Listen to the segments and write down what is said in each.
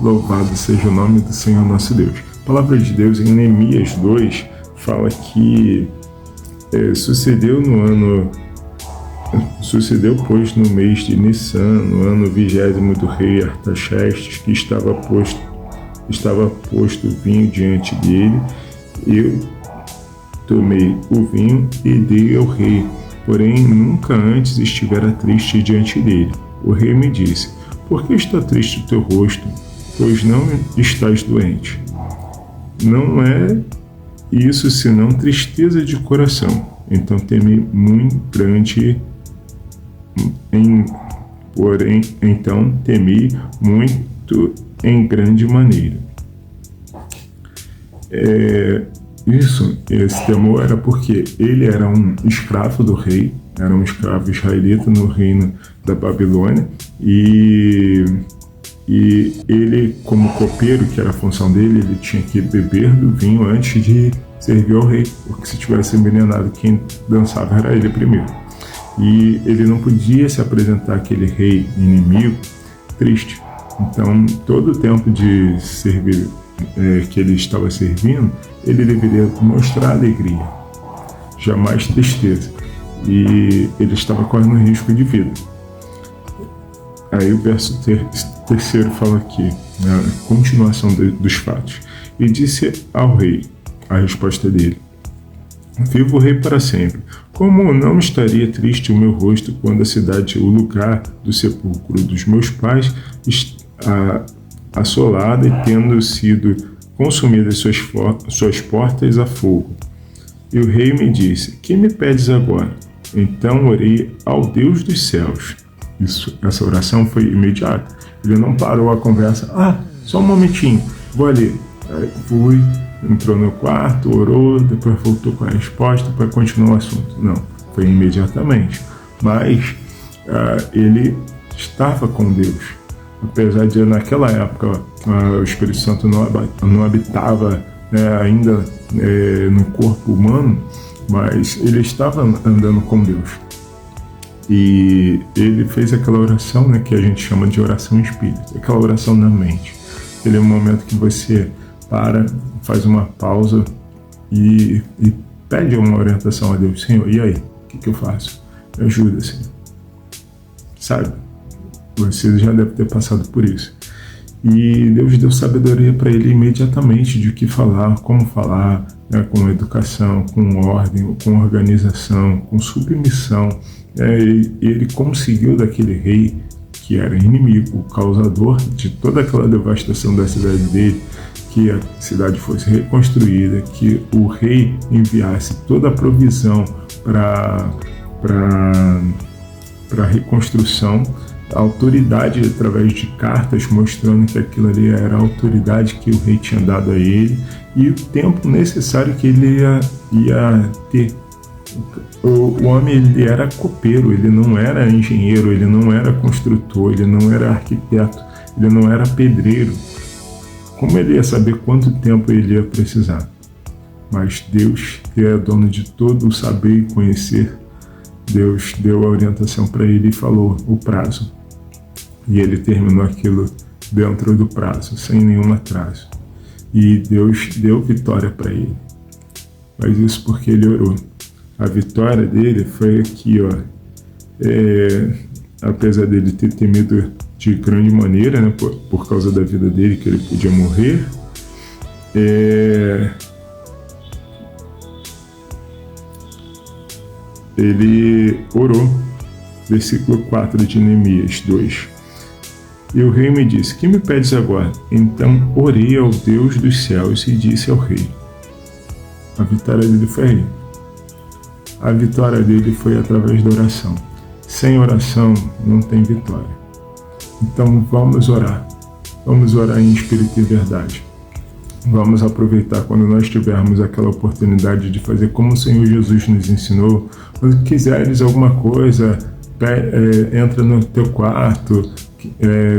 Louvado seja o nome do Senhor nosso Deus. A palavra de Deus em Neemias 2 fala que sucedeu, pois, no mês de Nissan, no ano 20º do rei Artaxerxes, que estava posto vinho diante dele. Eu tomei o vinho e dei ao rei, porém nunca antes estivera triste diante dele. O rei me disse: por que está triste o teu rosto, pois não estás doente? Não é isso senão tristeza de coração. Então temi muito grande, em grande maneira. Esse temor era porque ele era um escravo do rei, era um escravo israelita no reino da Babilônia, e ele, como copeiro, que era a função dele, ele tinha que beber do vinho antes de servir ao rei, porque se tivesse envenenado, quem dançava era ele primeiro. E ele não podia se apresentar àquele rei inimigo triste. Então, todo o tempo de servir que ele estava servindo, ele deveria mostrar alegria, jamais tristeza. E ele estava correndo risco de vida. Aí o verso terceiro fala aqui, na continuação dos fatos: e disse ao rei, a resposta dele: viva o rei para sempre. Como não estaria triste o meu rosto quando a cidade, o lugar do sepulcro dos meus pais, assolada e tendo sido consumidas suas portas a fogo? E o rei me disse: que me pedes agora? Então orei ao Deus dos céus. Essa oração foi imediata. Ele não parou a conversa. Só um momentinho, vou ali. Aí fui, entrou no quarto, orou, depois voltou com a resposta para continuar o assunto. Não, foi imediatamente. Mas ele estava com Deus. Apesar de naquela época o Espírito Santo não habitava ainda no corpo humano, mas ele estava andando com Deus. E ele fez aquela oração, que a gente chama de oração espírita, aquela oração na mente. Ele é um momento que você para, faz uma pausa e pede uma orientação a Deus. Senhor, e aí? O que eu faço? Me ajuda, Senhor. Sabe? Você já deve ter passado por isso. E Deus deu sabedoria para ele imediatamente de o que falar, como falar, com educação, com ordem, com organização, com submissão. E ele conseguiu daquele rei, que era inimigo, o causador de toda aquela devastação da cidade dele, que a cidade fosse reconstruída, que o rei enviasse toda a provisão para a reconstrução, a autoridade através de cartas mostrando que aquilo ali era a autoridade que o rei tinha dado a ele e o tempo necessário que ele ia ter. O homem, ele era copeiro, ele não era engenheiro, ele não era construtor, ele não era arquiteto, ele não era pedreiro. Como ele ia saber quanto tempo ele ia precisar? Mas Deus, que é dono de todo o saber e conhecer, Deus deu a orientação para ele e falou o prazo. E ele terminou aquilo dentro do prazo, sem nenhum atraso. E Deus deu vitória para ele. Mas isso porque ele orou. A vitória dele foi aqui, apesar dele ter temido de grande maneira, por causa da vida dele, que ele podia morrer, ele orou. Versículo 4 de Neemias 2. E o rei me disse: que me pedes agora? Então orei ao Deus dos céus e disse ao rei. A vitória dele foi aí. A vitória dele foi através da oração. Sem oração não tem vitória. Então vamos orar. Vamos orar em espírito e verdade. Vamos aproveitar quando nós tivermos aquela oportunidade de fazer como o Senhor Jesus nos ensinou. Quando quiseres alguma coisa, entra no teu quarto,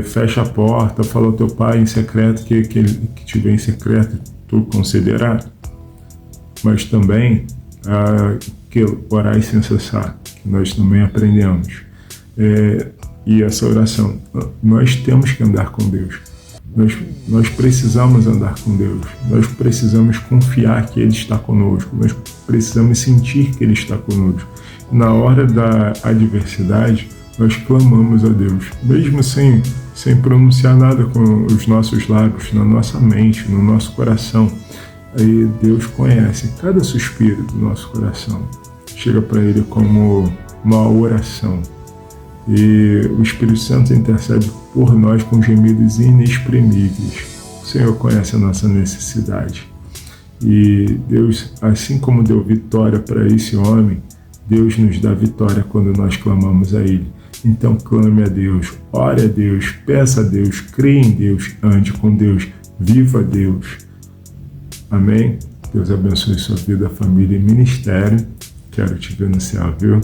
fecha a porta, fala ao teu pai em secreto, que ele que te vê em secreto, tu concederá. Mas também que orar sem cessar, que nós também aprendemos. E essa oração, nós temos que andar com Deus. Nós precisamos andar com Deus, nós precisamos confiar que Ele está conosco, nós precisamos sentir que Ele está conosco. Na hora da adversidade, nós clamamos a Deus, mesmo sem pronunciar nada com os nossos lábios, na nossa mente, no nosso coração. Aí Deus conhece cada suspiro do nosso coração. Chega para Ele como uma oração. E o Espírito Santo intercede por nós com gemidos inexprimíveis. O Senhor conhece a nossa necessidade. E Deus, assim como deu vitória para esse homem, Deus nos dá vitória quando nós clamamos a Ele. Então clame a Deus, ore a Deus, peça a Deus, creia em Deus, ande com Deus, viva Deus. Amém? Deus abençoe sua vida, família e ministério. Quero te ver no céu, viu?